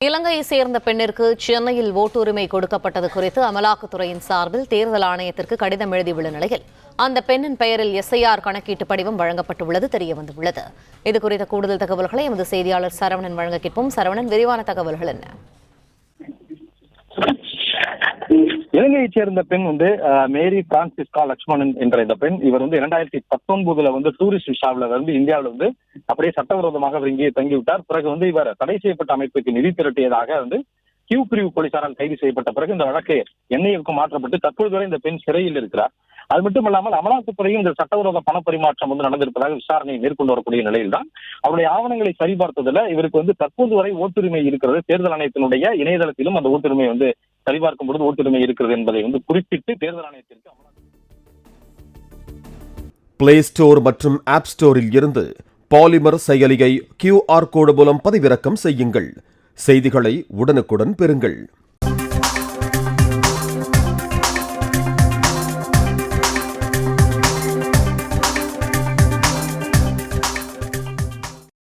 இலங்கையை சேர்ந்த பெண்ணிற்கு சென்னையில் ஓட்டுரிமை கொடுக்கப்பட்டது குறித்து அமலாக்கத்துறையின் சார்பில் தேர்தல் ஆணையத்திற்கு கடிதம் எழுதியுள்ள நிலையில் அந்த பெண்ணின் பெயரில் எஸ்ஐஆர் கணக்கீட்டு படிவம் வழங்கப்பட்டுள்ளது தெரியவந்துள்ளது. இதுகுறித்த கூடுதல் தகவல்களை எமது செய்தியாளர் சரவணன் வழங்க கேட்போம். சரவணன், விரிவான தகவல்கள் என்ன? இலங்கையைச் சேர்ந்த பெண் மேரி பிரான்சிஸ்கா லட்சுமணன் என்ற இந்த பெண், இவர் 2019 டூரிஸ்ட் விசாவில் இந்தியாவில் அப்படியே சட்டவிரோதமாக இங்கே தங்கிவிட்டார். பிறகு இவர் தடை செய்யப்பட்ட அமைப்புக்கு நிதி திரட்டியதாக கியூ பிரிவு போலீசாரால் கைது செய்யப்பட்ட பிறகு இந்த வழக்கு என்ஐஏவுக்கு மாற்றப்பட்டு தற்போது வரை இந்த பெண் சிறையில் இருக்கிறார். அது மட்டுமல்லாமல் அமலாக்கத்துறையும் இந்த சட்டவிரோத பணப்பரிமாற்றம் நடந்திருப்பதாக விசாரணை மேற்கொண்டு வரக்கூடிய நிலையில்தான் அவருடைய ஆவணங்களை சரிபார்த்ததில் இவருக்கு தற்போது வரை ஓட்டுரிமை இருக்கிறது. தேர்தல் ஆணையத்தினுடைய இணையதளத்திலும் அந்த ஓட்டுரிமை சரிபார்க்கும் பொழுது ஓட்டுரிமை இருக்கிறது என்பதை குறிப்பிட்டு தேர்தல் ஆணையத்திற்கு பிளே ஸ்டோர் மற்றும் ஆப் ஸ்டோரில் இருந்து பாலிமர் செயலியை QR கோடு மூலம் பதிவிறக்கம் செய்யுங்கள். செய்திகளை உடனுக்குடன் பெறுங்கள்.